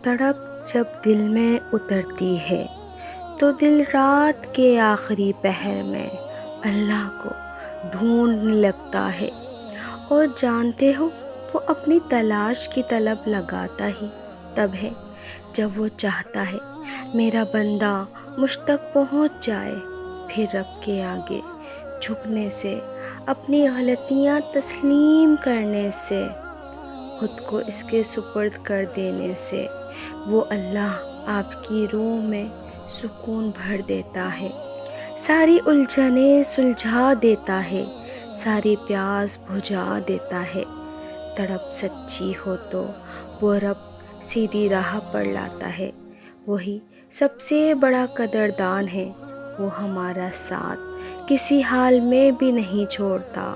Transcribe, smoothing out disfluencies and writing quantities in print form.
تڑپ جب دل میں اترتی ہے تو دل رات کے آخری پہر میں اللہ کو ڈھونڈنے لگتا ہے، اور جانتے ہو وہ اپنی تلاش کی طلب لگاتا ہی تب ہے جب وہ چاہتا ہے میرا بندہ مجھ تک پہنچ جائے، پھر رب کے آگے جھکنے سے، اپنی غلطیاں تسلیم کرنے سے، خود کو اس کے سپرد کر دینے سے وہ اللہ آپ کی روح میں سکون بھر دیتا ہے، ساری الجھنیں سلجھا دیتا ہے، ساری پیاس بجھا دیتا ہے۔ تڑپ سچی ہو تو وہ رب سیدھی راہ پر لاتا ہے، وہی سب سے بڑا قدردان ہے، وہ ہمارا ساتھ کسی حال میں بھی نہیں چھوڑتا۔